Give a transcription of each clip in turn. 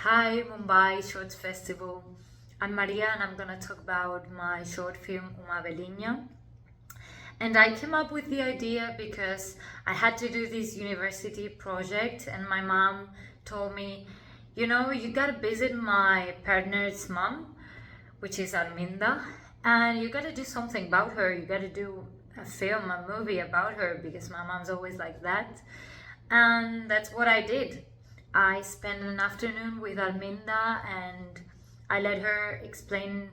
Hi Mumbai Shorts Festival. I'm Maria and I'm gonna talk about my short film velhinha. And I came up with the idea because I had to do this university project and my mom told me, you gotta visit my partner's mom, which is Arminda, and you gotta do something about her. You gotta do a movie about her because my mom's always like that. And that's what I did. I spent an afternoon with Arminda and I let her explain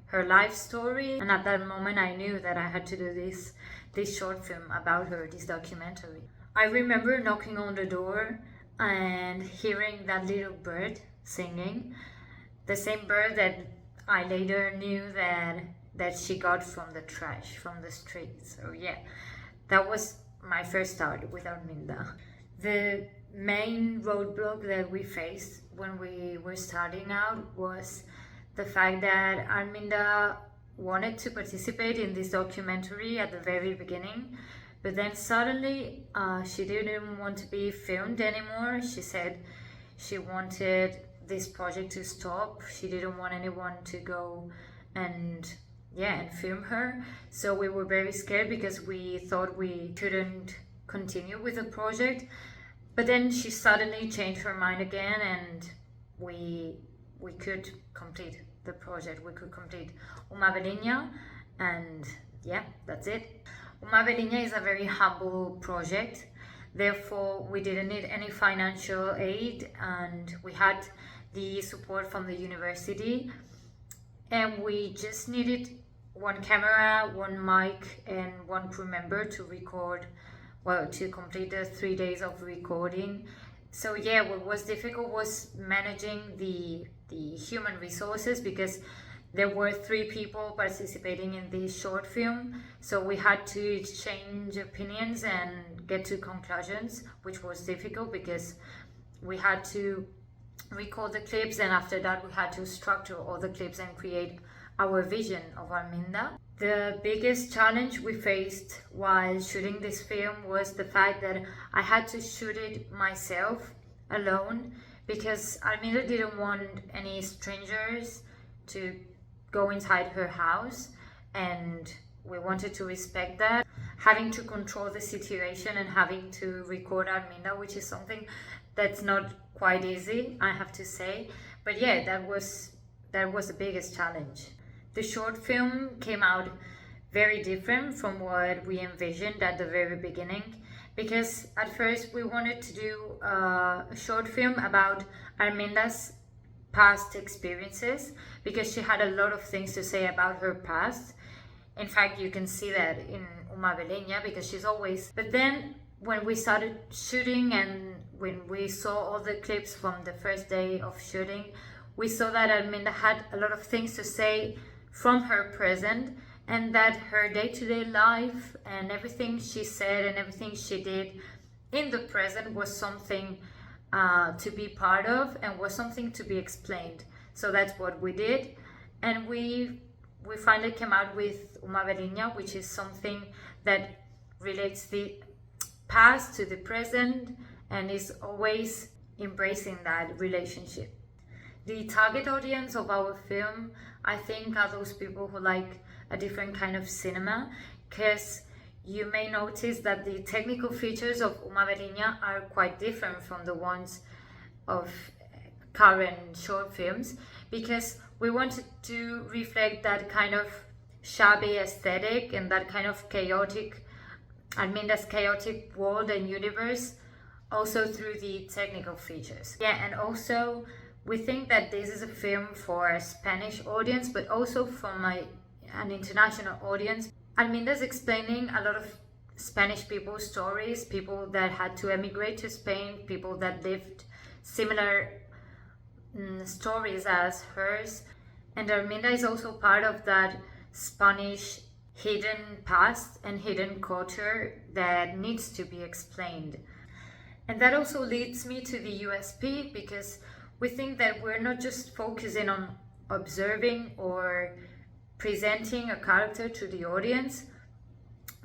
her life story. And at that moment, I knew that I had to do this short film about her, this documentary. I remember knocking on the door and hearing that little bird singing, the same bird that I later knew that she got from the trash, from the street. So yeah, that was my first start with Arminda. The main roadblock that we faced when we were starting out was the fact that Arminda wanted to participate in this documentary at the very beginning, but then suddenly she didn't want to be filmed anymore. She said she wanted this project to stop. She didn't want anyone to go and film her. So we were very scared because we thought we couldn't continue with the project. But then she suddenly changed her mind again and we could complete the project. We could complete velhinha, and yeah, that's it. velhinha is a very humble project. Therefore, we didn't need any financial aid and we had the support from the university. And we just needed one camera, one mic and one crew member to to complete the 3 days of recording. So yeah, what was difficult was managing the human resources because there were 3 people participating in this short film. So we had to exchange opinions and get to conclusions, which was difficult because we had to record the clips and after that we had to structure all the clips and create our vision of Arminda. The biggest challenge we faced while shooting this film was the fact that I had to shoot it myself alone because Arminda didn't want any strangers to go inside her house and we wanted to respect that. Having to control the situation and having to record Arminda, which is something that's not quite easy, I have to say. But yeah, that was the biggest challenge. The short film came out very different from what we envisioned at the very beginning because at first we wanted to do a short film about Arminda's past experiences because she had a lot of things to say about her past. In fact, you can see that in velhinha because she's always... But then when we started shooting and when we saw all the clips from the first day of shooting, we saw that Arminda had a lot of things to say from her present and that her day-to-day life and everything she said and everything she did in the present was something to be part of and was something to be explained. So that's what we did, and we finally came out with velhinha, which is something that relates the past to the present and is always embracing that relationship. The target audience of our film, I think, are those people who like a different kind of cinema, because you may notice that the technical features of velhinha are quite different from the ones of current short films, because we wanted to reflect that kind of shabby aesthetic and that kind of chaotic, Arminda's chaotic world and universe, also through the technical features. Yeah, and also we think that this is a film for a Spanish audience, but also from an international audience. Arminda's explaining a lot of Spanish people's stories, people that had to emigrate to Spain, people that lived similar stories as hers. And Arminda is also part of that Spanish hidden past and hidden culture that needs to be explained. And that also leads me to the USP, because we think that we're not just focusing on observing or presenting a character to the audience,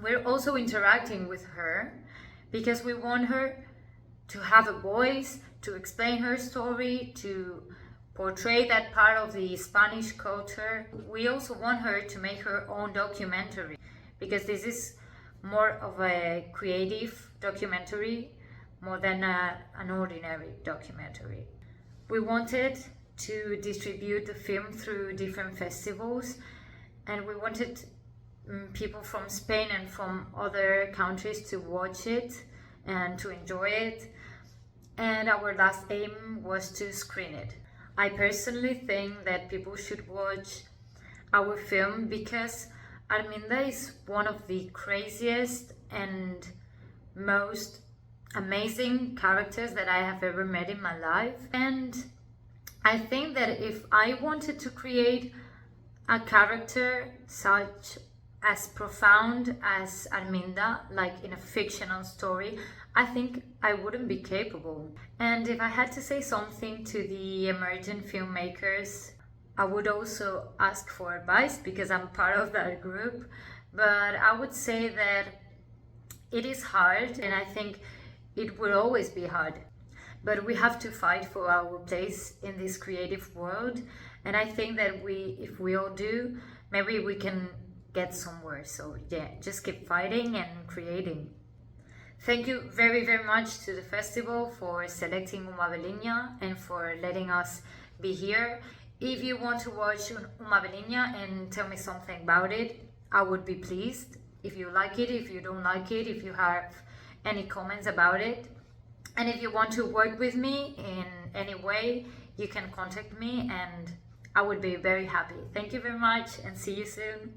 we're also interacting with her because we want her to have a voice, to explain her story, to portray that part of the Spanish culture. We also want her to make her own documentary, because this is more of a creative documentary more than an ordinary documentary. We wanted to distribute the film through different festivals, and we wanted people from Spain and from other countries to watch it and to enjoy it, and our last aim was to screen it. I personally think that people should watch our film because Arminda is one of the craziest and most amazing characters that I have ever met in my life. And I think that if I wanted to create a character such as profound as Arminda, like in a fictional story, I think I wouldn't be capable. And if I had to say something to the emergent filmmakers, I would also ask for advice because I'm part of that group. But I would say that it is hard, and I think it will always be hard. But we have to fight for our place in this creative world. And I think that if we all do, maybe we can get somewhere. So yeah, just keep fighting and creating. Thank you very, very much to the festival for selecting Uma Velhinha and for letting us be here. If you want to watch Uma Velhinha and tell me something about it, I would be pleased. If you like it, if you don't like it, if you have any comments about it. And if you want to work with me in any way, you can contact me and I would be very happy. Thank you very much and see you soon.